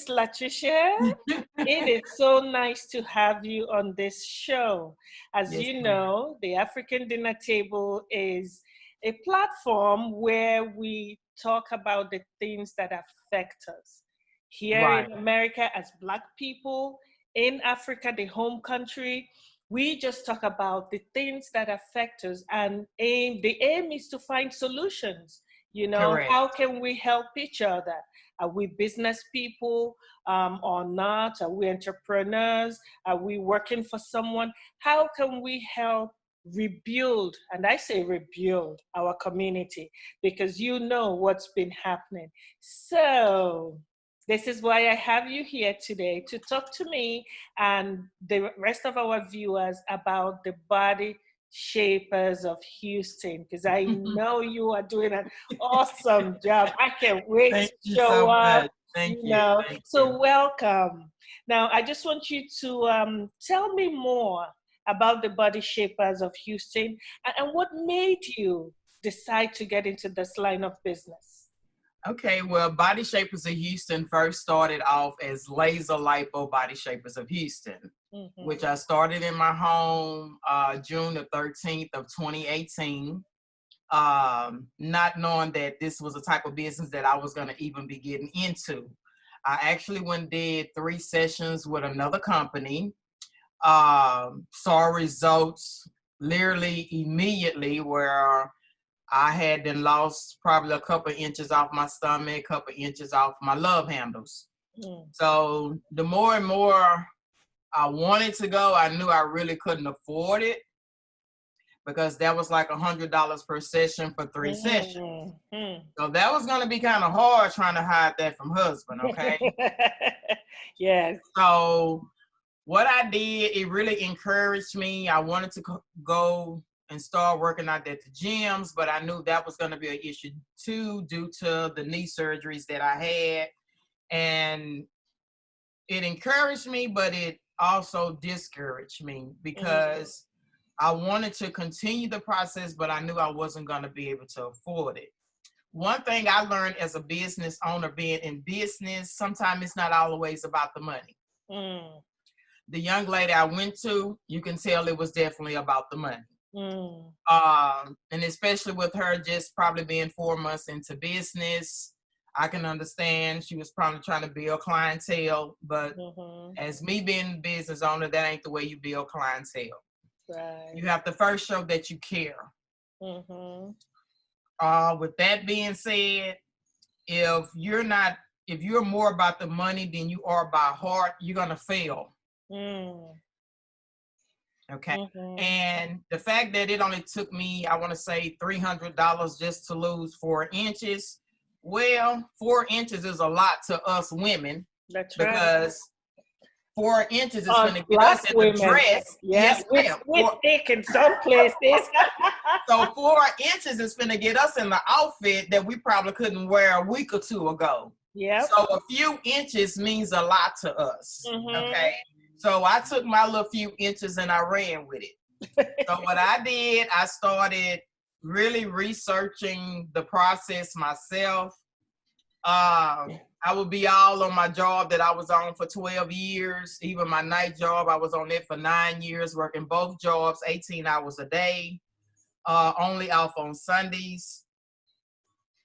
Miss Latricia. It is so nice to have you on this show. As Yes, you ma'am. know, the African Dinner Table is a platform where we talk about the things that affect us. Here Right. in America, as Black people, in Africa, the home country, we just talk about the things that affect us, and the aim is to find solutions. Correct. How can we help each other? Are we business people or not? Are we entrepreneurs? Are we working for someone? How can we help rebuild, and I say rebuild, our community, because you know what's been happening. So this is why I have you here today to talk to me and the rest of our viewers about the body shapers of Houston, because I know you are doing an awesome job. I can't wait Thank to you show so up, much. Thank you you. know. Thank you. So welcome. Now, I just want you to tell me more about the body shapers of Houston, and what made you decide to get into this line of business. Okay, well, Body Shapers of Houston first started off as Laser Lipo Body Shapers of Houston, which Mm-hmm. I started in my home June the 13th of 2018, not knowing that this was a type of business that I was going to even be getting into. I actually went and did 3 sessions with another company, saw results literally immediately where I had then lost probably a couple of inches off my stomach, a couple of inches off my love handles. Mm. So the more and more I wanted to go, I knew I really couldn't afford it because that was like $100 per session for 3 sessions. Mm-hmm. So that was going to be kind of hard trying to hide that from husband, okay? Yes. So what I did, it really encouraged me. I wanted to go and start working out at the gyms, but I knew that was going to be an issue too due to the knee surgeries that I had. And it encouraged me, but it also discouraged me because I wanted to continue the process, but I knew I wasn't going to be able to afford it. One thing I learned as a business owner, being in business, sometimes it's not always about the money. Mm. The young lady I went to, you can tell it was definitely about the money. Mm. And especially with her just probably being 4 months into business, I can understand she was probably trying to build clientele, but Mm-hmm. as me being a business owner, that ain't the way you build clientele. Right. You have to first show that you care. Mm-hmm. With that being said, if you're more about the money than you are by heart, you're gonna fail. Mm. Okay. Mm-hmm. And the fact that it only took me, I want to say $300 just to lose 4 inches. Well, 4 inches is a lot to us women That's right. because 4 inches is going Us to get Black us in the women, dress. yeah, Yes, we ma'am. we thick in some places. So 4 inches is going to get us in the outfit that we probably couldn't wear a week or 2 ago. Yep. So a few inches means a lot to us. Mm-hmm. Okay. So I took my little few inches and I ran with it. So what I did, I started really researching the process myself. I would be all on my job that I was on for 12 years. Even my night job, I was on it for 9 years, working both jobs, 18 hours a day, only off on Sundays.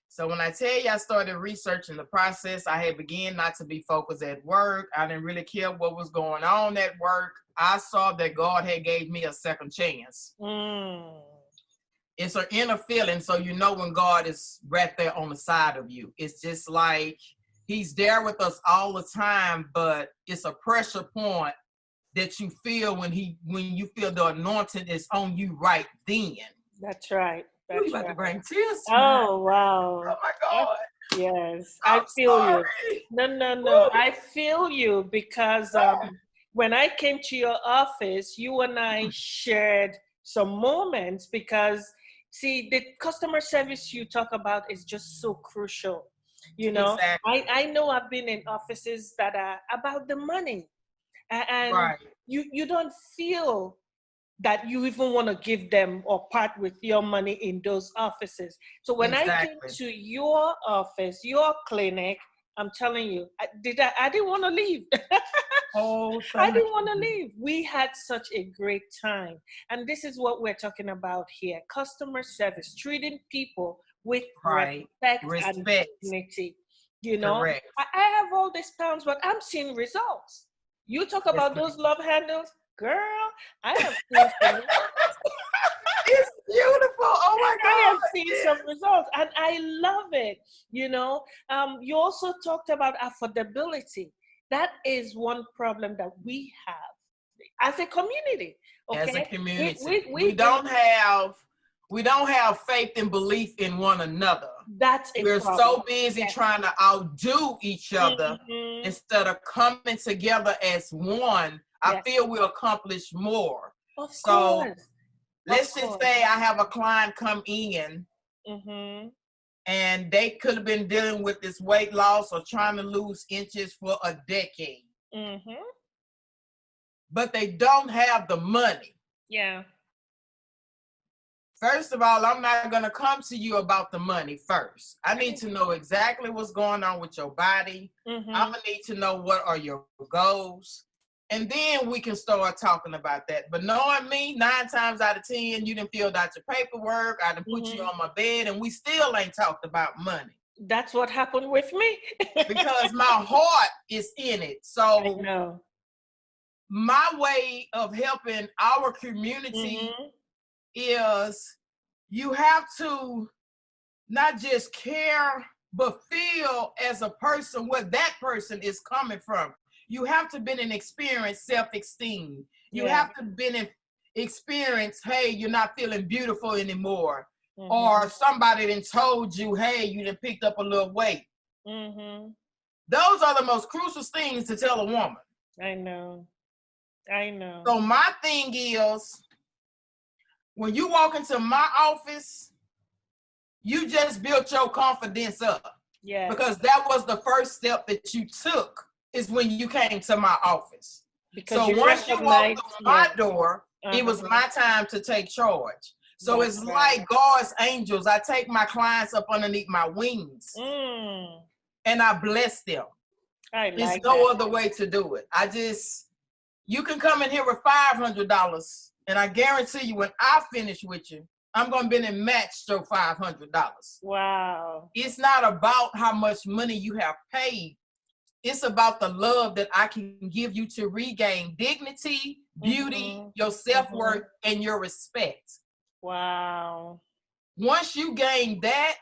So when I tell you I started researching the process, I had began not to be focused at work. I didn't really care what was going on at work. I saw that God had gave me a second chance. Mm. It's an inner feeling, so you know when God is right there on the side of you. It's just like he's there with us all the time, but it's a pressure point that you feel when you feel the anointing is on you right then. That's right. Ooh, you That's about to right. bring tears to my eyes. Oh, wow. Oh my That- God. yes, I I'm feel you. sorry. No, no, no. Woo. I feel you because when I came to your office, you and I shared some moments because, see, the customer service you talk about is just so crucial. Exactly. I know I've been in offices that are about the money, and Right. you don't feel that you even want to give them or part with your money in those offices. So when I came Exactly. to your office, your clinic, I'm telling you, I didn't want to leave. Oh, I thank didn't want to you. leave. We had such a great time. And this is what we're talking about here: customer service, treating people with Right. respect and Respect. dignity. You know, Correct. I have all these pounds, but I'm seeing results. You talk Yes, about ma'am. those love handles, girl, I have seen some results. It's beautiful. Oh my I am God. seeing some Yes. results, and I love it. You also talked about affordability. That is one problem that we have as a community. As a Okay, community, we we don't have faith and belief in one another. that's a We're problem. so busy Yes. trying to outdo each other Hmm. instead of coming together as one. I Yes. feel we accomplish more. Of So course. Of let's just course. say I have a client come in Hmm. and they could have been dealing with this weight loss or trying to lose inches for a decade, Hmm. but they don't have the money. Yeah. First of all, I'm not going to come to you about the money first. I need to know exactly what's going on with your body. I'm Hmm. going to need to know what are your goals. And then we can start talking about that. But knowing me, 9 times out of 10, you done filled out your paperwork. I done put you Hmm. on my bed, and we still ain't talked about money That's what happened with me. because my heart is in it. I So know. my way of helping our community Hmm. is you have to not just care, but feel as a person where that person is coming from. You have to been an experience self-esteem. You Yeah. have to been an experience, hey, you're not feeling beautiful anymore. Hmm. Or somebody then told you, hey, you done picked up a little weight. Hmm. Those are the most crucial things to tell a woman. I know. I know. So my thing is, when you walk into my office, you just built your confidence up. Yes. Because that was the first step that you took is when you came to my office. Because So you once you walked recognize, through yeah. my door, it Uh-huh. was my time to take charge. So That's it's right. like God's angels. I take my clients up underneath my wings Mm, and I bless them. I There's like no that. other way to do it. You can come in here with $500 and I guarantee you when I finish with you, I'm going to be in match your $500. Wow. It's not about how much money you have paid. It's about the love that I can give you to regain dignity, beauty, Mm-hmm. your Mm-hmm. self-worth, and your respect. Wow. Once you gain that,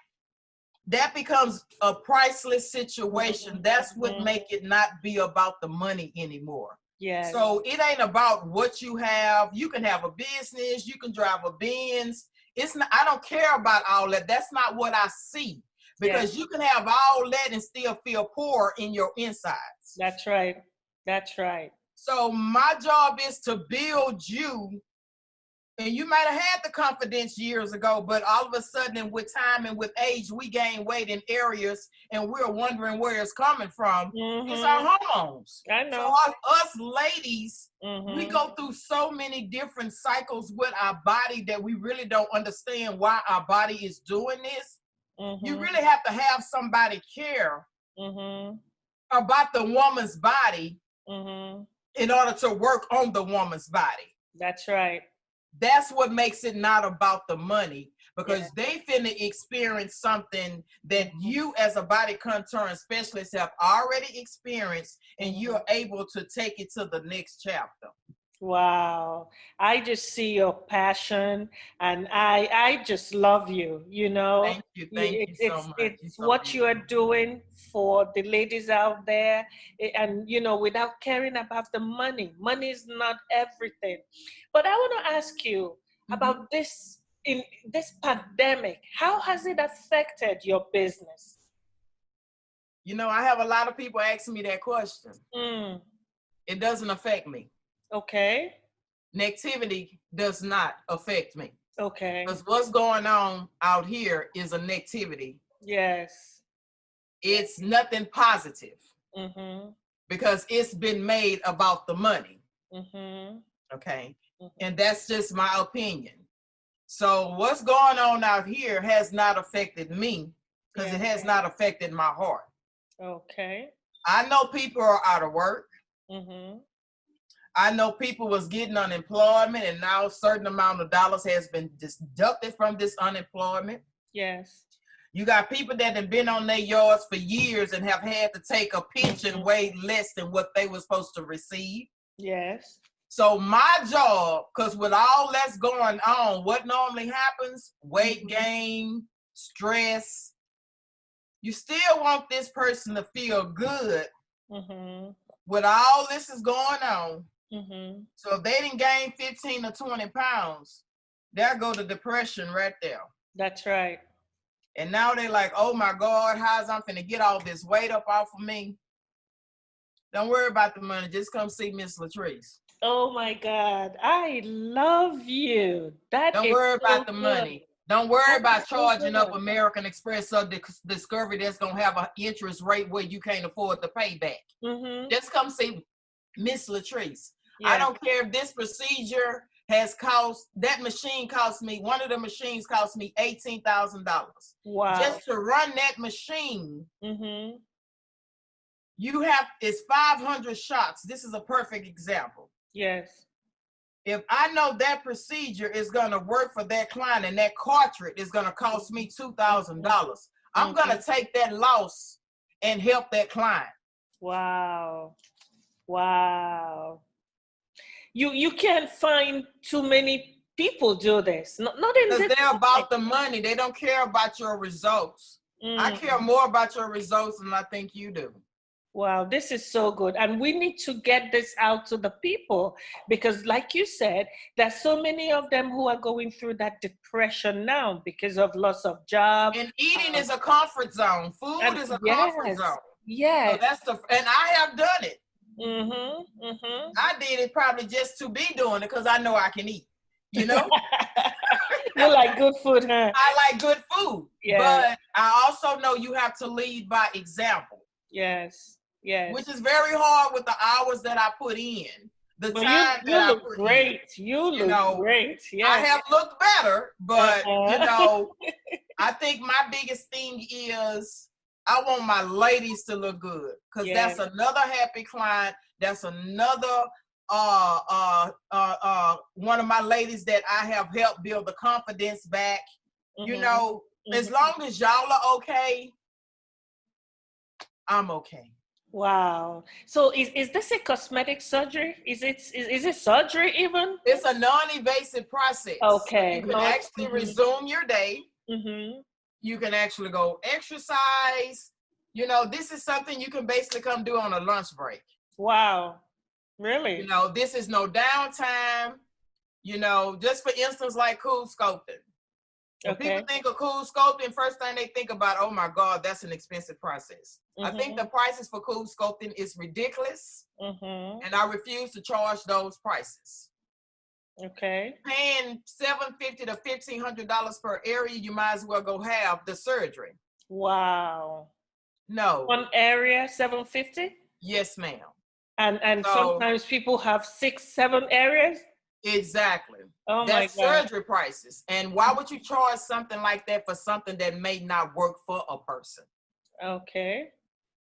that becomes a priceless situation. That's what Mm-hmm. make it not be about the money anymore. Yes. So it ain't about what you have. You can have a business, you can drive a Benz. It's not, I don't care about all that. That's not what I see. Yes. Because you can have all that and still feel poor in your insides. That's right. That's right. So my job is to build you, and you might have had the confidence years ago, but all of a sudden, and with time and with age, we gain weight in areas, and we're wondering where it's coming from. It's our Mm-hmm. hormones. I So know. us ladies, we Mm-hmm. go through so many different cycles with our body that we really don't understand why our body is doing this. You Mm-hmm. really have to have somebody care Mm-hmm. about the woman's body Mm-hmm. in order to work on the woman's body. That's right. That's what makes it not about the money, Yeah. because they finna experience something that Mm-hmm. you as a body contour specialist have already experienced, and Mm-hmm. you're able to take it to the next chapter. Wow. I just see your passion, and I just love you, you know. Thank you so much. You're It's so what you are beautiful. doing for the ladies out there, and without caring about the money. Money is not everything. But I want to ask you Mhm. about this in this pandemic. How has it affected your business? You know, I have a lot of people asking me that question. Mm, It doesn't affect me. okay. Negativity does not affect me. Okay. Because what's going on out here is a negativity. Yes. It's nothing positive Mm-hmm. because it's been made about the money. Mm-hmm. Okay. Mm-hmm. And that's just my opinion. So what's going on out here has not affected me because Yeah. it has not affected my heart. Okay. I know people are out of work. Mm-hmm. I know people was getting unemployment, and now a certain amount of dollars has been deducted from this unemployment. Yes. You got people that have been on their yards for years and have had to take a pension Mm-hmm. way less than what they were supposed to receive. Yes. So my job, because with all that's going on, what normally happens? Weight Mm-hmm. gain, stress. You still want this person to feel good Mm-hmm. with all this is going on. Mm-hmm. So if they didn't gain 15 or 20 pounds, there go the depression right there. That's right. And now they're like, oh my God, how's I'm finna get all this weight up off of me? Don't worry about the money. Just come see Miss Latrice. Oh my God. I love you. That Don't is worry about so the good. money. Don't worry That is about so charging up good. American Express or Discovery that's going to have an interest rate where you can't afford to pay back. Mm-hmm. Just come see Miss Latrice. I Yeah. don't care if this procedure has cost, that machine cost me, one of the machines cost me $18,000. Wow. Just to run that machine, Mm-hmm. it's 500 shots. This is a perfect example. Yes. If I know that procedure is going to work for that client and that cartridge is going to cost me $2,000, I'm going to take that loss and help that client. Wow. Wow. You can't find too many people do this. Not in Because this they're country. about the money. They don't care about your results. I Mm. care more about your results than I think you do. Wow, this is so good. And we need to get this out to the people because, like you said, there's so many of them who are going through that depression now because of loss of job. And eating is a comfort zone. Food And is a comfort yes, zone. So yes. and I have done it. Mm-hmm, mm-hmm. I did it probably just to be doing it because I know I can eat, you know? You like good food, huh? I like good food, Yeah, but I also know you have to lead by example, yes, yes. which is very hard with the hours that I put in, the But you time that you I look put in. great. You You look know, great. I Yes. have looked better, but Uh-huh. I think my biggest thing is I want my ladies to look good because Yes. that's another happy client. That's another one of my ladies that I have helped build the confidence back. You Mm-hmm. know, as long as y'all are okay, I'm okay. Wow. So is this a cosmetic surgery? Is it surgery even? It's a non-invasive process. So you Okay. can Not. actually resume your day. Mm-hmm. You can actually go exercise. You know, this is something you can basically come do on a lunch break. Wow. You Really? know, this is no downtime. You know, just for instance, like cool sculpting. When people Okay. think of cool sculpting, first thing they think about, oh my God, that's an expensive process. I think the Mm-hmm. prices for cool sculpting is ridiculous, Mm-hmm. and I refuse to charge those prices. Okay. Paying $750 to $1,500 per area, you might as well go have the surgery. Wow. No. One area, 750? Yes, ma'am. And So sometimes people have 6, 7 areas. exactly. Oh my That's God. surgery prices. And why would you charge something like that for something that may not work for a person? Okay.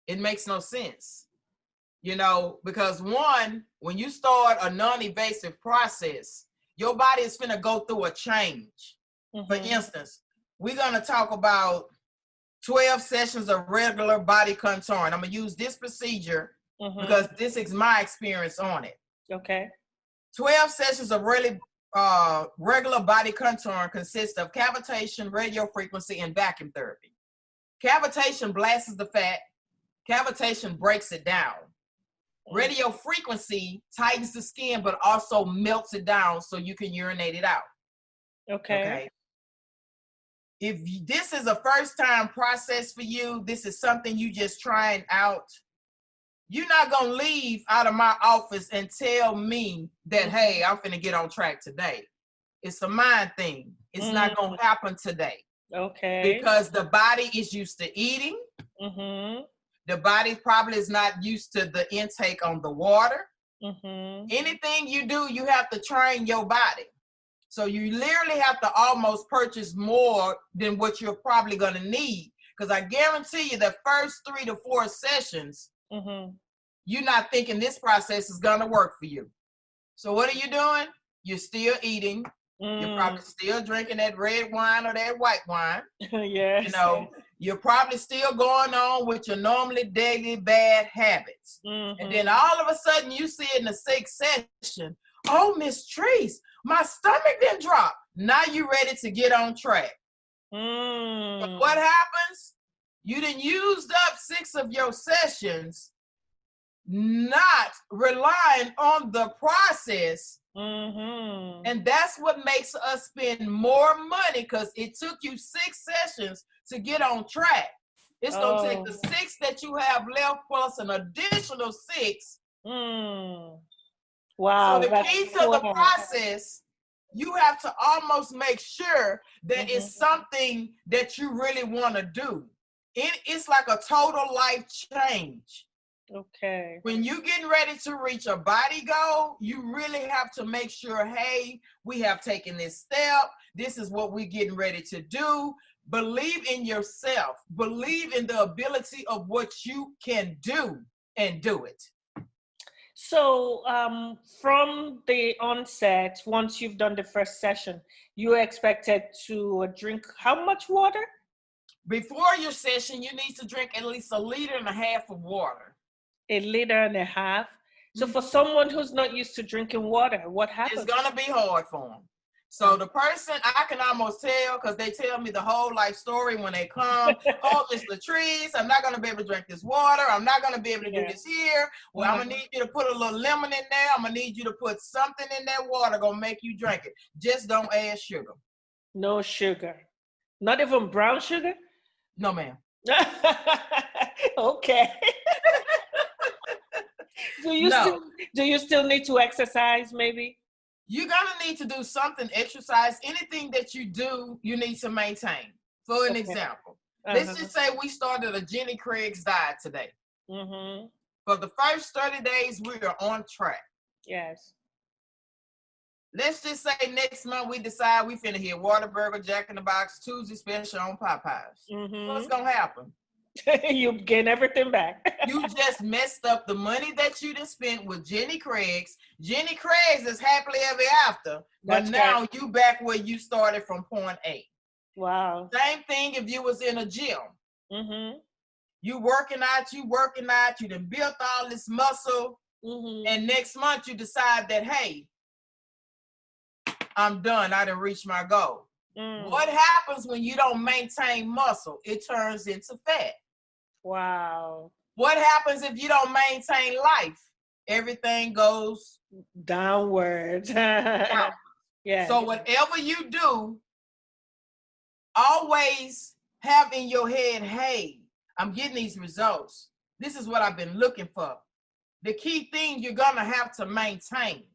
It makes no sense. You know, because one, when you start a non-invasive process, your body is going to go through a change. For Mm-hmm. instance, we're going to talk about 12 sessions of regular body contouring. I'm going to use this procedure Mm-hmm. because this is my experience on it. Okay. 12 sessions of really regular body contouring consists of cavitation, radio frequency, and vacuum therapy. Cavitation blasts the fat. Cavitation breaks it down. Radio frequency tightens the skin, but also melts it down so you can urinate it out. Okay. Okay. If this is a first time process for you, this is something you just trying out. You're not going to leave out of my office and tell me that, hey, I'm finna get on track today. It's a mind thing. It's not going to happen today. Okay. Because the body is used to eating. Mm-hmm. The body probably is not used to the intake on the water. Mm-hmm. Anything you do, you have to train your body. So you literally have to almost purchase more than what you're probably going to need Because I guarantee you the first 3 to 4 sessions, you're not thinking this process is going to work for you. So what are you doing? You're still eating. You're probably still drinking that red wine or that white wine. Yes. You know, you're probably still going on with your normally daily bad habits. And then all of a sudden you see in the 6th session, oh, Miss Treese, my stomach didn't drop. Now you're ready to get on track. But what happens? You done used up 6 of your sessions not relying on the process. And that's what makes us spend more money, because it took you 6 sessions to get on track. It's going to take the 6 that you have left plus an additional 6. Wow. So the key to the process, you have to almost make sure that it's something that you really want to do. It's like a total life change. Okay. When you're getting ready to reach a body goal, you really have to make sure, hey, we have taken this step. This is what we're getting ready to do. Believe in yourself. Believe in the ability of what you can do, and do it. So from the onset, once you've done the first session, you expected to drink how much water? Before your session, you need to drink at least 1.5 liters of water. 1.5 liters. So for someone who's not used to drinking water, what happens? It's going to be hard for them. So the person, I can almost tell, because they tell me the whole life story when they come. Oh, Miss Latrice, I'm not going to be able to drink this water. I'm not going to be able to do this here. Well, I'm going to need you to put a little lemon in there. I'm going to need you to put something in that water going to make you drink it. Just don't add sugar. No sugar. Not even brown sugar? No, ma'am. Okay. Do you still need to exercise maybe? You're going to need to do something, exercise. Anything that you do, you need to maintain. For an example, let's just say we started a Jenny Craig's diet today. For the first 30 days, we are on track. Yes. Let's just say next month we decide we finna hit Whataburger, Jack in the Box, Tuesday special on Popeyes. What's going to happen? You gain everything back. You just messed up the money that you just spent with Jenny Craig's. Jenny Craig's is happily ever after, but That's now right. you back where you started from point A. Wow. Same thing if you was in a gym. You working out, you done built all this muscle, and next month you decide that, hey, I'm done, I done reached my goal. What happens when you don't maintain muscle? It turns into fat. Wow. What happens if you don't maintain life? Everything goes downwards. down. Yeah. So whatever you do, always have in your head, hey, I'm getting these results. This is what I've been looking for. The key thing you're going to have to maintain.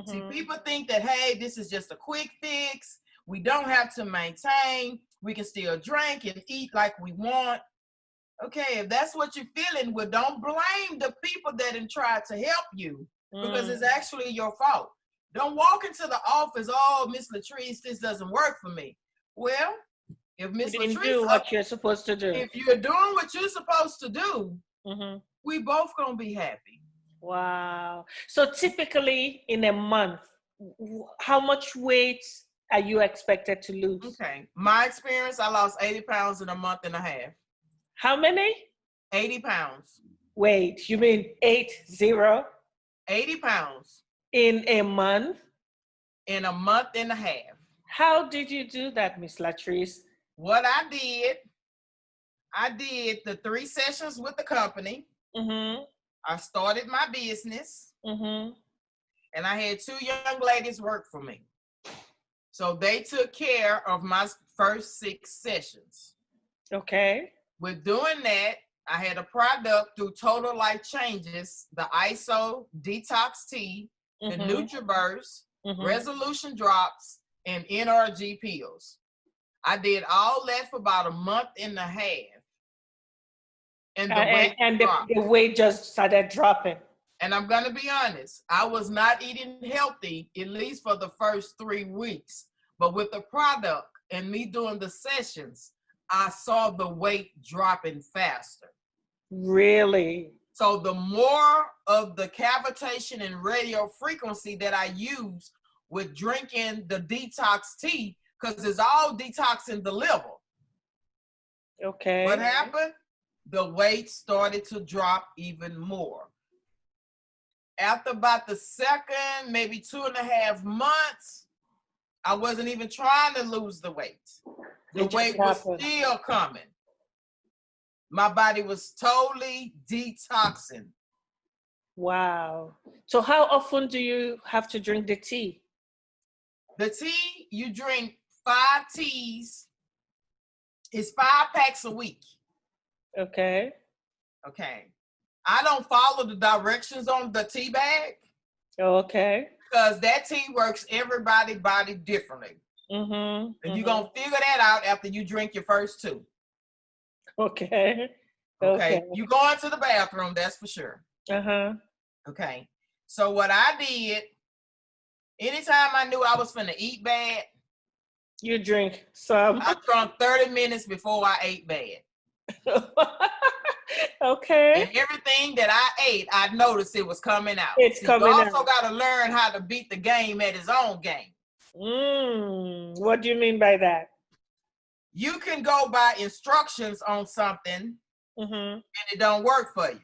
See, people think that, hey, this is just a quick fix. We don't have to maintain. We can still drink and eat like we want. Okay, if that's what you're feeling, well, don't blame the people that didn't try to help you, because it's actually your fault. Don't walk into the office, oh, Miss Latrice, this doesn't work for me. Well, if Miss Latrice, do what you're supposed to do. If you're doing what you're supposed to do, we both gonna be happy. Wow. So typically in a month, how much weight are you expected to lose? Okay, my experience, I lost 80 pounds in a month and a half. How many? 80 pounds. Wait, you mean 80? 80 pounds. In a month? In a month and a half. How did you do that, Miss Latrice? What I did the 3 sessions with the company. I started my business. And I had 2 young ladies work for me. So they took care of my first 6 sessions. Okay. With doing that, I had a product through Total Life Changes, the ISO Detox Tea, the NutriBurst, Resolution Drops, and NRG pills. I did all that for about a month and a half. And the weight just started dropping. And I'm going to be honest, I was not eating healthy, at least for the first 3 weeks. But with the product and me doing the sessions, I saw the weight dropping faster. Really? So the more of the cavitation and radio frequency that I use with drinking the detox tea, because it's all detoxing the liver. Okay. What happened? The weight started to drop even more. After about the second, maybe 2.5 months, I wasn't even trying to lose the weight. The weight was still coming. My body was totally detoxing. Wow. So how often do you have to drink the tea? The tea, you drink 5 teas. It's 5 packs a week. Okay. Okay. I don't follow the directions on the tea bag. Okay. Because that tea works everybody's body differently. Mm-hmm. And you're going to figure that out after you drink your first 2. Okay. Okay. You go into the bathroom, that's for sure. Uh-huh. Okay. So what I did, anytime I knew I was finna eat bad, you drink some. I drunk 30 minutes before I ate bad. Okay. And everything that I ate, I noticed it was coming out. It's coming out. You also got to learn how to beat the game at his own game. What do you mean by that? You can go by instructions on something, and it don't work for you.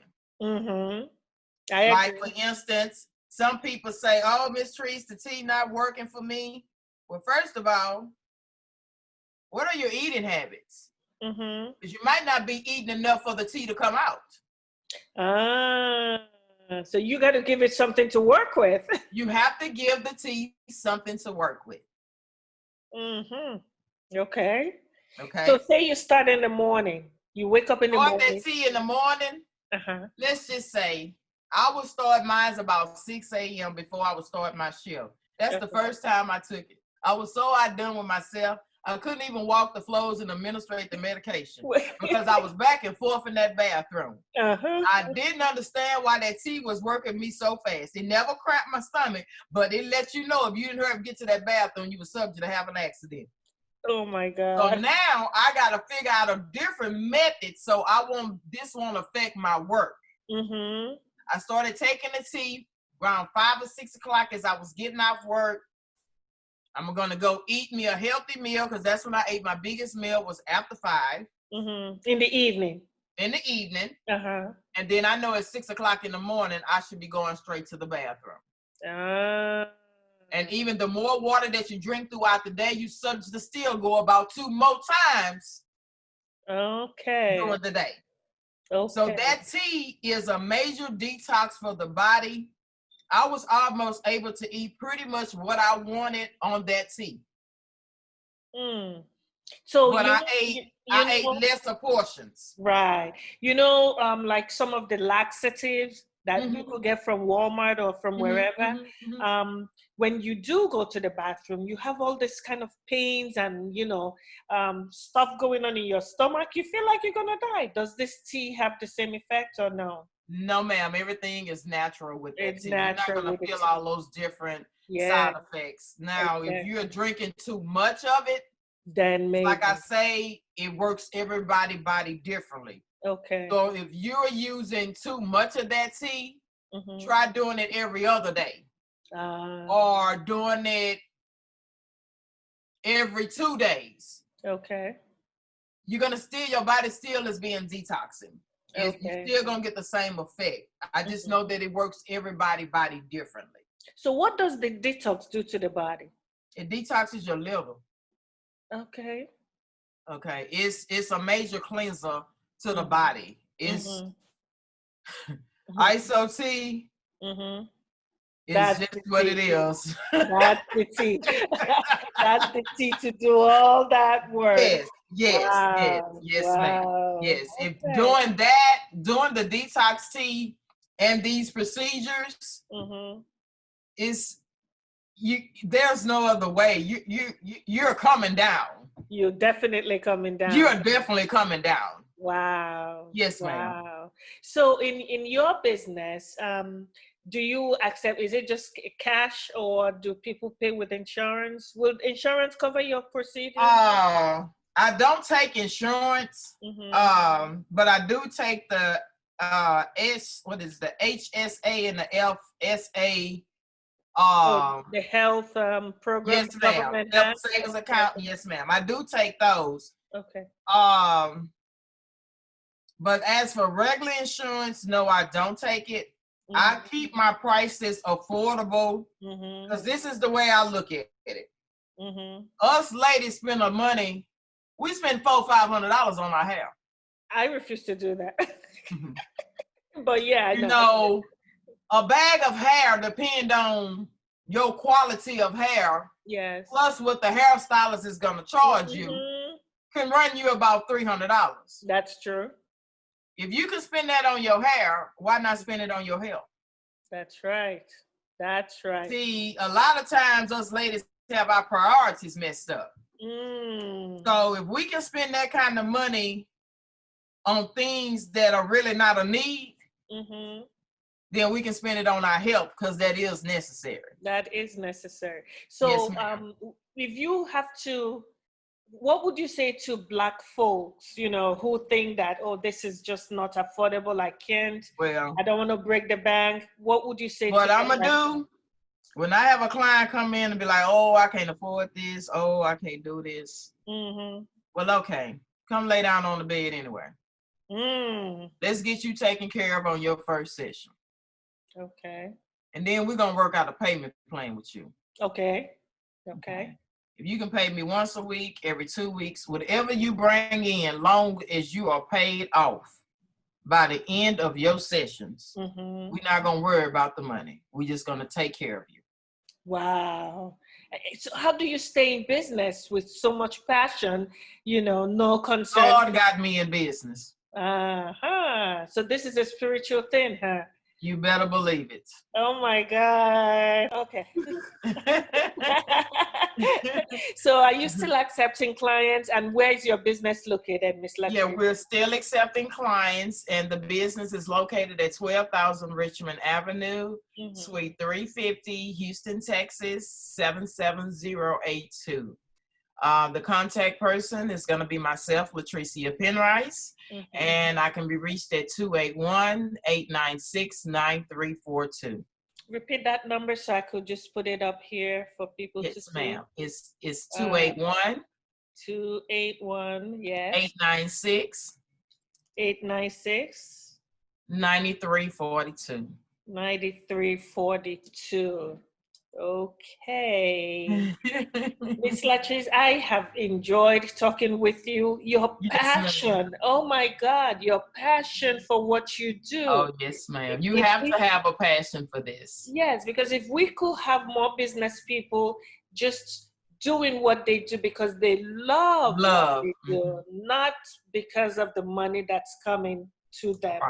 Like, for instance, some people say, oh, Miss Trees, the tea not working for me. Well, first of all, what are your eating habits? Because you might not be eating enough for the tea to come out. So you got to give it something to work with. You have to give the tea something to work with. Okay. Okay. So say you start in the morning. You wake up in the morning. That tea in the morning. Let's just say I would start mine about 6 a.m. before I would start my shift. That's the first time I took it. I was so outdone with myself. I couldn't even walk the floors and administrate the medication because I was back and forth in that bathroom. I didn't understand why that tea was working me so fast. It never cracked my stomach, but it let you know if you didn't hurry up get to that bathroom, you were subject to have an accident. Oh my God. So now I got to figure out a different method so this won't affect my work. I started taking the tea around 5 or 6 o'clock as I was getting off work. I'm going to go eat me a healthy meal because that's when I ate my biggest meal was after 5. In the evening. In the evening. And then I know at 6 o'clock in the morning, I should be going straight to the bathroom. And even the more water that you drink throughout the day, you subject to still go about 2 more times during the day. So that tea is a major detox for the body. I was almost able to eat pretty much what I wanted on that tea. So but I ate lesser portions. Right. Like some of the laxatives that people get from Walmart or from wherever. When you do go to the bathroom, you have all this kind of pains and, stuff going on in your stomach. You feel like you're going to die. Does this tea have the same effect or no? No, ma'am. Everything is natural with that it's tea. Natural. You're not going to feel all those different side effects. Now, if you're drinking too much of it, then maybe. Like I say, it works everybody's body differently. Okay. So if you're using too much of that tea, try doing it every other day. Or doing it every 2 days. Okay. You're going to your body still is being detoxing. Okay. You're still going to get the same effect. I just know that it works everybody's body differently. So what does the detox do to the body? It detoxes your liver. Okay. Okay. It's a major cleanser to the body. It's ISO tea. It's just what it is. That's the tea. That's the tea to do all that work. Yes, wow. ma'am. Yes. Okay. If doing the detox tea and these procedures there's no other way. You're coming down. You're definitely coming down. You're definitely coming down. Wow. Yes, ma'am. Wow. So in your business, do you accept, is it just cash or do people pay with insurance? Will insurance cover your procedure? I I don't take insurance, but I do take the the HSA and the FSA. The health program, Yes, the ma'am. government Health has. savings Okay. account. Yes, ma'am. I do take those. Okay. But as for regular insurance, no, I don't take it. I keep my prices affordable because this is the way I look at it. Us ladies spend our money. We spend $400-$500 on our hair. I refuse to do that. But yeah, I You know. know, a bag of hair depend on your quality of hair. Yes. Plus what the hairstylist is going to charge you can run you about $300. That's true. If you can spend that on your hair, why not spend it on your health? That's right. That's right. See, a lot of times us ladies have our priorities messed up. So if we can spend that kind of money on things that are really not a need, then we can spend it on our health because that is necessary. That is necessary. So yes, if you have to, what would you say to Black folks, who think that, oh, this is just not affordable, I can't, I don't want to break the bank? What would you say to them? What I'm going to do, when I have a client come in and be like, oh, I can't afford this, oh, I can't do this. Well, okay, come lay down on the bed anyway. Let's get you taken care of on your first session. Okay. And then we're going to work out a payment plan with you. Okay. If you can pay me once a week, every 2 weeks, whatever you bring in, long as you are paid off by the end of your sessions, we're not going to worry about the money. We're just going to take care of you. Wow. So how do you stay in business with so much passion, no concern? God got me in business. So this is a spiritual thing, huh? You better believe it. Oh my God. Okay. So are you still accepting clients, and where is your business located, Miss Latrice? Yeah, we're still accepting clients, and the business is located at 12,000 Richmond Avenue, Suite 350, Houston, Texas, 77082. The contact person is going to be myself, Latricia Penrice, and I can be reached at 281-896-9342. Repeat that number so I could just put it up here for people to see. Yes, ma'am. It's 281. 281, yes. 896. 896. 9342. 9342. Okay. Miss Latrice, I have enjoyed talking with you. Your passion, oh my God, your passion for what you do. Oh, yes, ma'am. You have to have a passion for this. Yes, because if we could have more business people just doing what they do because they love what they do, not because of the money that's coming to them.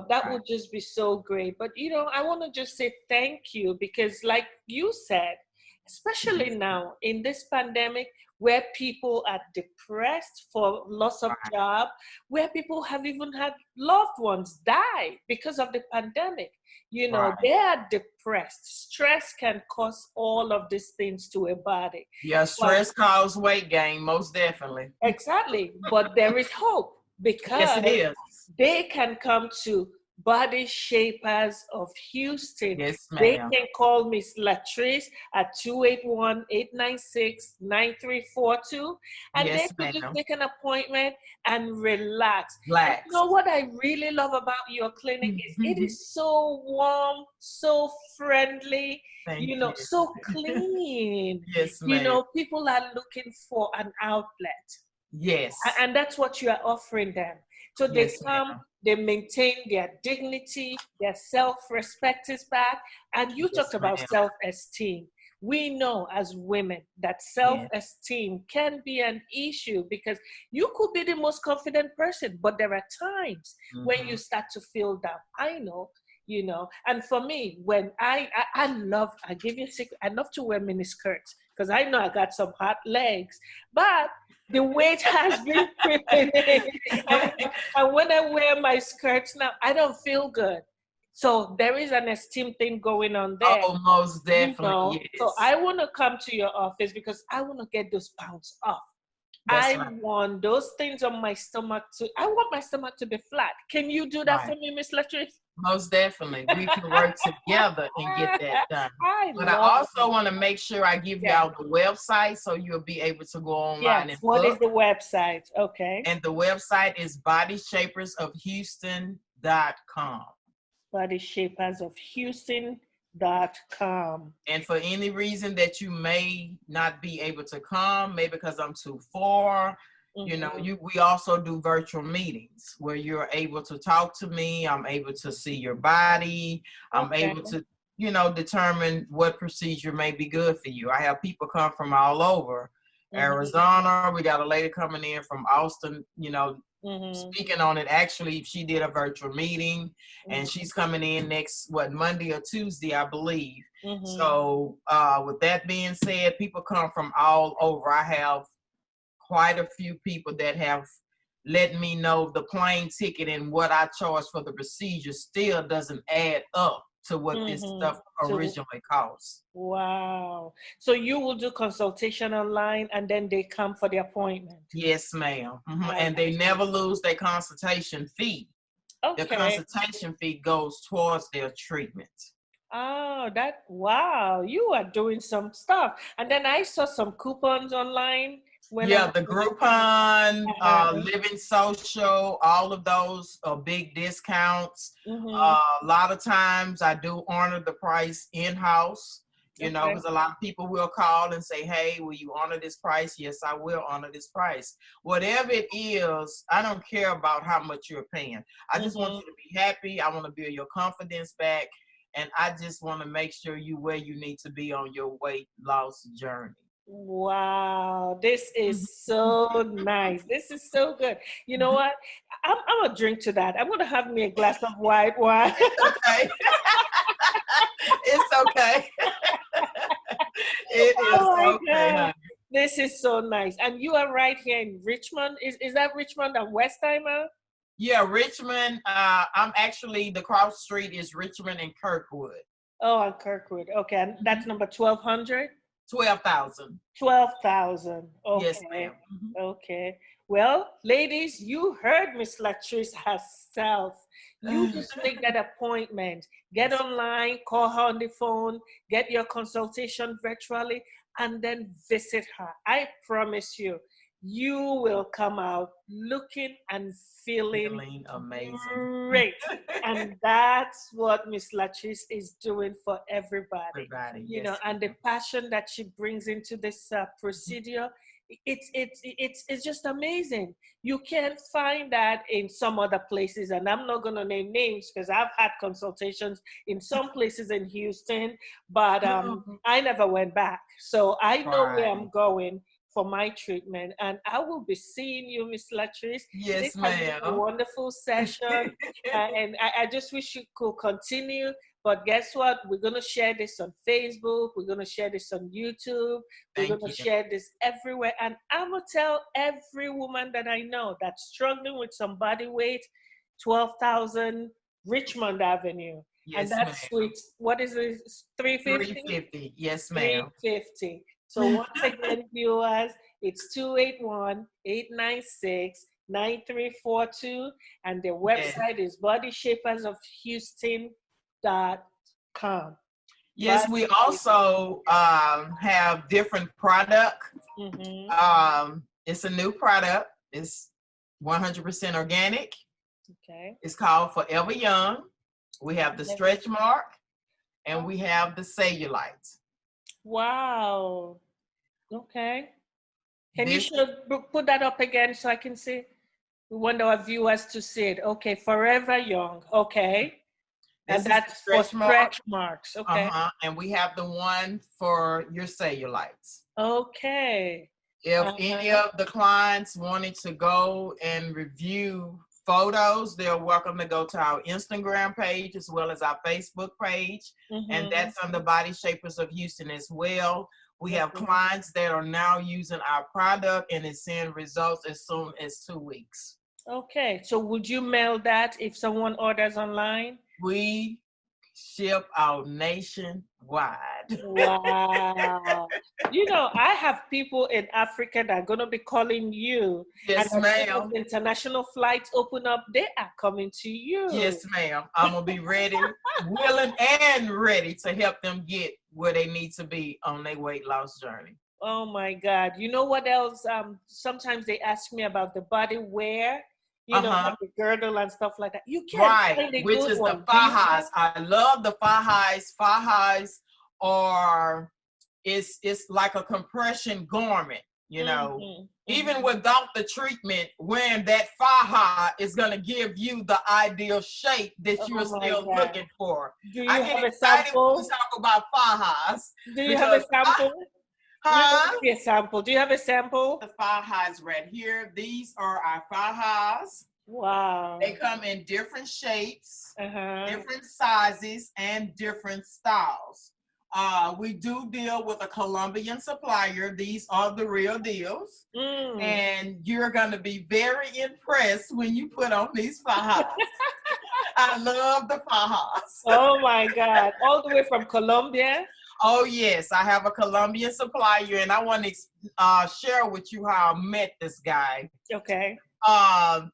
That would just be so great. But I want to just say thank you, because like you said, especially now in this pandemic where people are depressed for loss of job, where people have even had loved ones die because of the pandemic, they are depressed. Stress can cause all of these things to a body. Yeah, stress causes weight gain, most definitely. Exactly. But there is hope, because yes, it is. They can come to Body Shapers of Houston. Yes, ma'am. They can call Miss Latrice at 281-896-9342, and they could just make an appointment and relax. And you know what I really love about your clinic is it is so warm, so friendly, so clean. Yes, ma'am. People are looking for an outlet. Yes. And that's what you are offering them. So they come, they maintain their dignity, their self-respect is back. And you talked about self-esteem. We know as women that self-esteem can be an issue, because you could be the most confident person, but there are times when you start to feel down. I know. And for me, when I give you a secret, I love to wear mini skirts because I know I got some hot legs, but the weight has been creeping in. And when I wear my skirts now, I don't feel good. So there is an esteem thing going on there. Oh, most definitely. Yes. So I want to come to your office because I want to get those pounds off. That's I right. want those things on my stomach I want my stomach to be flat. Can you do that for Right. me, Miss Latrice? Most definitely. We can work together and get that done. I But I love also it. want to make sure I give Yeah. y'all the website so you'll be able to go online Yes. and What is book. the website? Okay. And the website is bodyshapersofhouston.com. Bodyshapersofhouston.com. And for any reason that you may not be able to come, maybe because I'm too far, we also do virtual meetings where you're able to talk to me. I'm able to see your body. I'm Okay. able to, determine what procedure may be good for you. I have people come from all over. Arizona, we got a lady coming in from Austin, speaking on it. Actually, she did a virtual meeting and she's coming in next, Monday or Tuesday, I believe. So with that being said, people come from all over. I have quite a few people that have let me know the plane ticket and what I charge for the procedure still doesn't add up to what this stuff originally costs. Wow. So you will do consultation online and then they come for the appointment? Yes, ma'am. And they never lose their consultation fee. The Okay. consultation fee goes towards their treatment. Oh, wow. You are doing some stuff. And then I saw some coupons online. The Groupon, Living Social, all of those are big discounts. A lot of times I do honor the price in-house, because a lot of people will call and say, hey, will you honor this price? Yes, I will honor this price. Whatever it is, I don't care about how much you're paying. I just want you to be happy. I want to build your confidence back. And I just want to make sure you where you need to be on your weight loss journey. Wow, this is so nice. This is so good. You know what? I'm gonna drink to that. I'm gonna have me a glass of white wine. It's okay. It's okay. It is okay, honey. This is so nice. And you are right here in Richmond. Is that Richmond and Westheimer? Yeah, Richmond. I'm actually, the cross street is Richmond and Kirkwood. Oh, and Kirkwood. Okay, and that's number 1200? 12,000. 12,000. Okay. Yes, ma'am. Okay. Well, ladies, you heard Miss Latrice herself. You just make that appointment. Get online, call her on the phone, get your consultation virtually, and then visit her. I promise you, you will come out looking and feeling amazing. Great. And that's what Miss Latrice is doing for everybody. And the passion that she brings into this procedure, it's just amazing. You can't find that in some other places, and I'm not going to name names because I've had consultations in some places in Houston, but I never went back. So I know where I'm going for my treatment, and I will be seeing you, Miss Latrice. Yes, ma'am. This has been a wonderful session, and I just wish you could continue. But guess what? We're going to share this on Facebook. We're going to share this on YouTube. We're going to share this everywhere. And I'm going to tell every woman that I know that's struggling with some body weight, 12,000 Richmond Avenue. Yes, and that's suite, what is it, 350? 350, yes, ma'am. 350. So once again, viewers, it's 281-896-9342. And their website is bodyshapersofhouston.com. Yes, we also have different product. It's a new product. It's 100% organic. Okay. It's called Forever Young. We have the stretch mark and we have the cellulite. Wow. Okay. Can you put that up again so I can see? We want our viewers to see it. Okay, Forever Young. Okay. And that's for stretch marks. Okay. And we have the one for your cellulites. Okay. If any of the clients wanted to go and review photos, they're welcome to go to our Instagram page as well as our Facebook page. And that's on the Body Shapers of Houston as well. We have clients that are now using our product and it's seeing results as soon as 2 weeks. Okay. So would you mail that if someone orders online? We ship out nationwide. Wow. I have people in Africa that are going to be calling you. And Yes, as soon as ma'am. international flights open up, they are coming to you. Yes, ma'am. I'm gonna be ready, willing, and ready to help them get where they need to be on their weight loss journey. Oh my God. You know what else? Sometimes they ask me about the body wear, Uh-huh. like the girdle and stuff like that. You can't Right, find a which good is the one. Do you fajas. have? I love the fajas. Fajas are it's like a compression garment. Mm-hmm, Even mm-hmm. without the treatment, wearing that faja is gonna give you the ideal shape that you are Oh my still God. looking for. Do I you get have a excited when we sample? talk about fajas Do you have a because sample? Let me huh? see a sample. Do you have a sample? The fajas right here. These are our fajas. They Wow. come in different shapes, Uh-huh. different sizes, and different styles. We do deal with a Colombian supplier. These are the real deals. Mm. And you're going to be very impressed when you put on these fajas. I love the fajas. Oh my God. All the way from Colombia? Oh, yes. I have a Colombian supplier, and I want to share with you how I met this guy. Okay.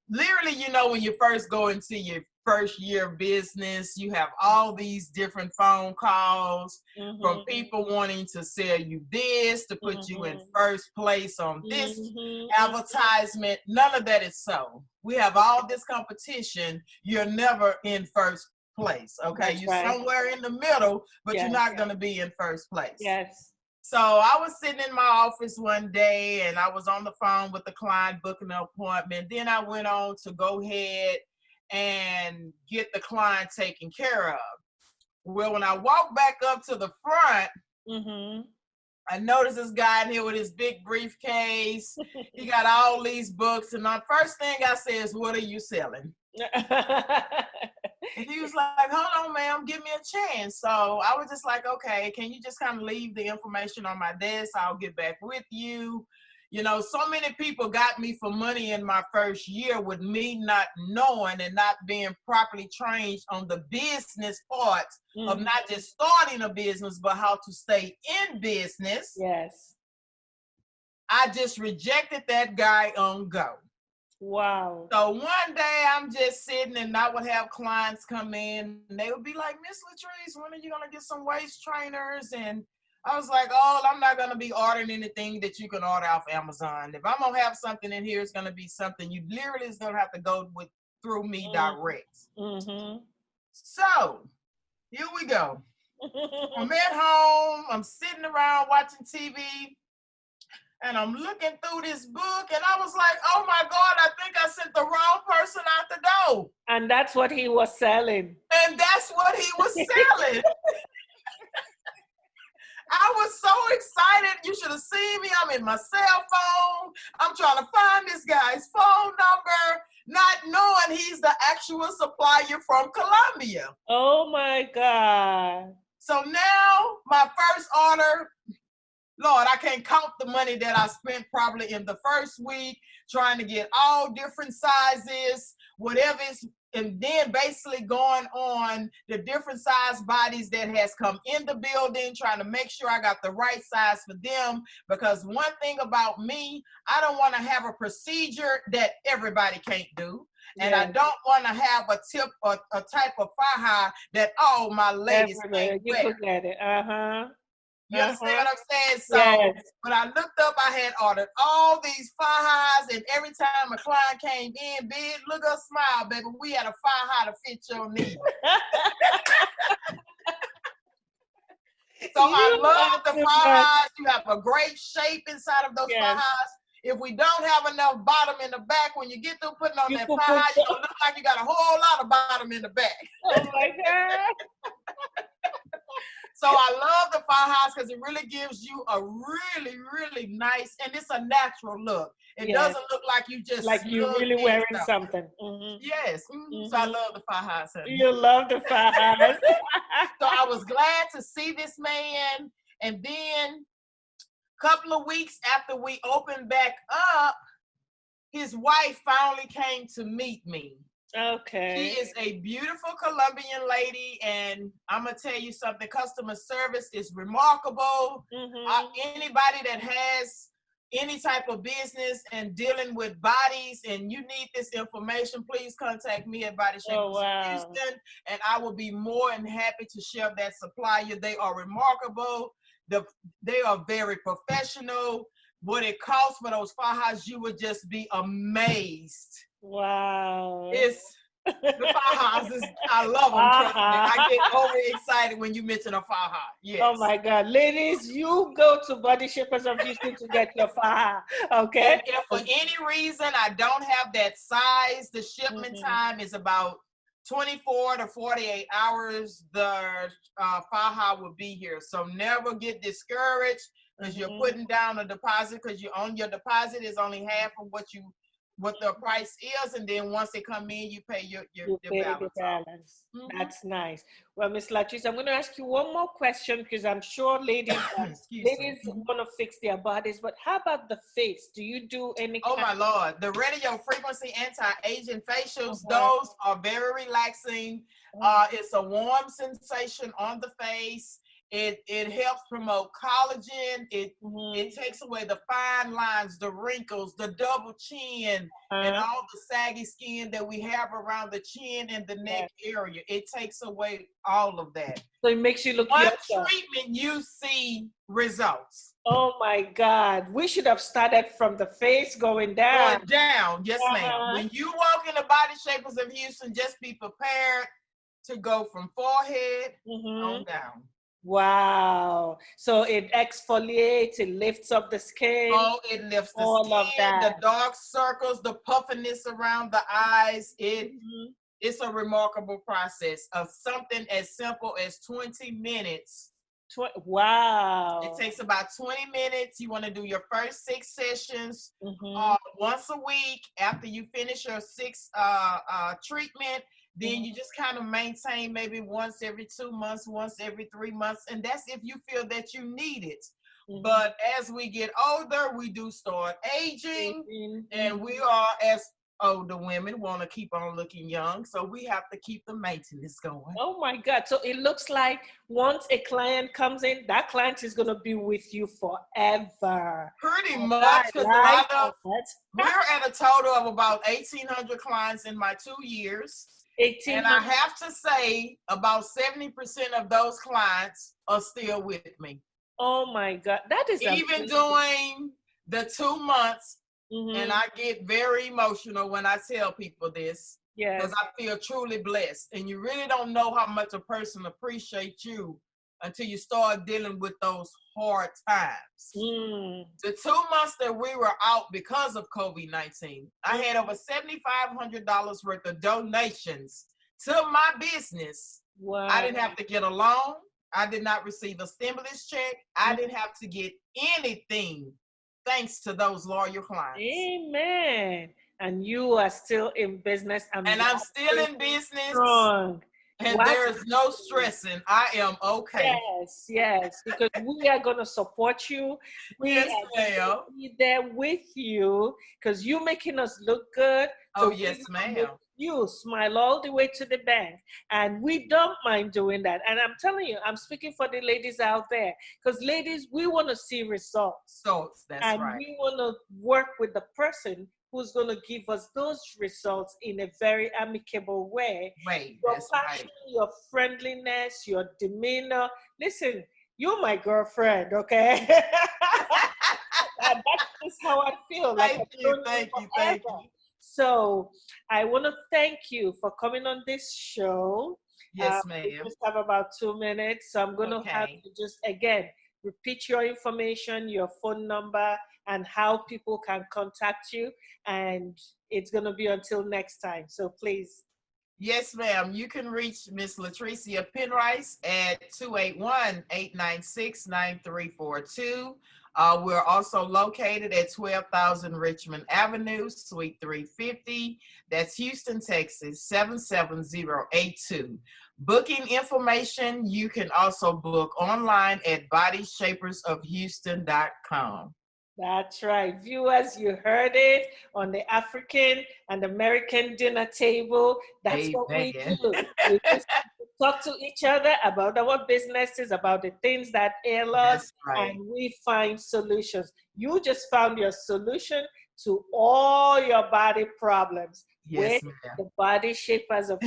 Literally, when you first go into your first year of business, you have all these different phone calls from Mm-hmm. people wanting to sell you this, to put you in Mm-hmm. first place on this Mm-hmm. advertisement. None of that is so. We have all this competition. You're never in first place. Okay. That's You're right. somewhere in the middle, but you're Yes. not going to be in first place. Yes. So I was sitting in my office one day and I was on the phone with the client booking an appointment. Then I went on to go ahead and get the client taken care of. Well, when I walked back up to the front, Mm-hmm. I noticed this guy in here with his big briefcase. He got all these books. And the first thing I said is, "What are you selling?" And he was like, "Hold on, ma'am, give me a chance." So I was just like, "Okay, can you just kind of leave the information on my desk? I'll get back with you." So many people got me for money in my first year with me not knowing and not being properly trained on the business part of not just starting a business, but how to stay in business. Yes. I just rejected that guy on go. Wow. So one day I'm just sitting and I would have clients come in and they would be like, "Miss Latrice, when are you going to get some waist trainers?" And I was like, "Oh, I'm not going to be ordering anything that you can order off Amazon. If I'm going to have something in here, it's going to be something you literally is going to have to go with through me direct." Mm-hmm. So here we go. I'm at home. I'm sitting around watching TV. And I'm looking through this book, and I was like, "Oh my God, I think I sent the wrong person out the door." And that's what he was selling. And that's what he was selling. I was so excited. You should have seen me. I'm in my cell phone. I'm trying to find this guy's phone number, not knowing he's the actual supplier from Colombia. Oh my God. So now my first order, Lord, I can't count the money that I spent probably in the first week trying to get all different sizes, whatever is, and then basically going on the different size bodies that has come in the building, trying to make sure I got the right size for them. Because one thing about me, I don't want to have a procedure that everybody can't do. And I don't want to have a tip or a type of faja that all my ladies can't You wear. could get it. Uh-huh. You understand what I'm saying? So Yes. when I looked up, I had ordered all these fajas, and every time a client came in, big, look up, smile, baby. We had a faja to fit your need. So I love the fajas. You have a great shape inside of those fajas. If we don't have enough bottom in the back, when you get through putting on that faja, you're going to look like you got a whole lot of bottom in the back. Oh my God. So I love the fajas because it really gives you a really, really nice, and it's a natural look. It doesn't look like you just like you're really wearing something. Mm-hmm. Yes. Mm-hmm. So I love the fajas. You love the fajas. So I was glad to see this man. And then a couple of weeks after we opened back up, his wife finally came to meet me. She Okay. is a beautiful Colombian lady, and I'm gonna tell you something. Customer service is remarkable. Mm-hmm. Anybody that has any type of business and dealing with bodies, and you need this information, please contact me at Body Oh, Shapers of wow. Houston, and I will be more than happy to share that supplier. They are remarkable. They are very professional. What it costs for those fajas, you would just be amazed. Wow. It's the fajas is, I love them, trust me. I get overexcited when you mention a faja. Oh Yes. my God. Ladies, you go to Body Shapers of Houston to get your faja. Okay? And if for any reason I don't have that size, the shipment Mm-hmm. time is about 24 to 48 hours. The faja will be here. So never get discouraged because you're Mm-hmm. putting down a deposit, because you own your deposit is only half of what the price is, and then once they come in, you pay your You pay the balance off. balance. Mm-hmm. That's nice. Well, Miss Latrice, I'm going to ask you one more question because I'm sure Excuse me. ladies want to fix their bodies. But how about the face? Do you do any Oh kind? my Lord. The radio frequency anti-aging facials, Uh-huh. those are very relaxing. It's a warm sensation on the face. It helps promote collagen. It Mm-hmm. takes away the fine lines, the wrinkles, the double chin, and Uh, all the saggy skin that we have around the chin and the neck yeah. area. It takes away all of that. So it makes you look One younger. treatment, you see results. Oh my God. We should have started from the face going down. Going down, yes, ma'am. Uh-huh. When you walk in the Body Shapers of Houston, just be prepared to go from forehead Mm-hmm. on down. Wow. So it exfoliates, it lifts up the skin, Oh, it lifts the all of skin, that. the dark circles, the puffiness around the eyes. Mhm. It's a remarkable process of something as simple as 20 minutes. It Wow. takes about 20 minutes. You want to do your first 6 sessions Mm-hmm. once a week. After you finish your six treatment, then you just kind of maintain maybe once every 2 months, once every 3 months. And that's if you feel that you need it. Mm-hmm. But as we get older, we do start aging, and we Mm-hmm. are, as older women, want to keep on looking young. So we have to keep the maintenance going. Oh my God. So it looks like once a client comes in, that client is going to be with you forever. Pretty And I much, because a like lot of we're that. at a total of about 1,800 clients in my 2 years. And I 1800. have to say, about 70% of those clients are still with me. Oh my God. That is Even amazing. during the 2 months, and Mm-hmm. I get very emotional when I tell people this, because Yes. I feel truly blessed. And you really don't know how much a person appreciates you until you start dealing with those hard times. Mm. The 2 months that we were out because of COVID-19, I had over $7,500 worth of donations to my business. I Wow. didn't have to get a loan. I did not receive a stimulus check. I didn't have to get anything thanks to those loyal clients. Amen. And you are still in business and And you I'm are still still in business, strong. and What? there is no stressing. I am okay. Yes, yes, because we are going to support you. We Yes, are going to ma'am. be there with you because you're making us look good. Oh, So we're yes, going to make ma'am. you smile all the way to the bank. And we don't mind doing that. And I'm telling you, I'm speaking for the ladies out there because, ladies, we want to see results. So that's And right. we want to work with the person who's going to give us those results in a very amicable way. Wait, Your that's passion, right. your friendliness, your demeanor. Listen, you're my girlfriend, okay? And that's just how I feel. Like Thank I've you, known you thank you, thank forever. you. So I want to thank you for coming on this show. Yes, We ma'am. just have about 2 minutes, so I'm going to have Okay. to just again repeat your information, your phone number, and how people can contact you. And it's going to be until next time. So please. Yes, ma'am. You can reach Miss Latricia Penrice at 281-896-9342. We're also located at 12,000 Richmond Avenue, Suite 350. That's Houston, Texas, 77082. Booking information, you can also book online at bodyshapersofhouston.com. That's right. Viewers, you heard it on the African and American dinner table. That's what we Amen. do. We just talk to each other about our businesses, about the things that ail us, That's right. and we find solutions. You just found your solution to all your body problems with Yes, ma'am. the Body Shapers of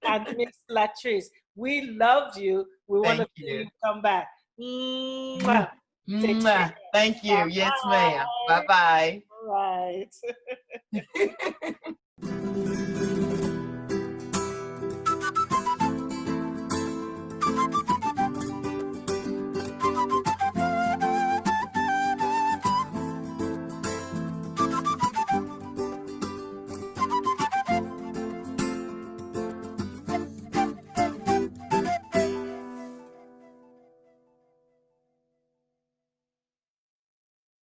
and Miss Latrice. We love you. We want to Thank see you. you come back. Mwah. Take care. Mwah. Thank you. Yes, ma'am. Bye-bye. Bye-bye. All right.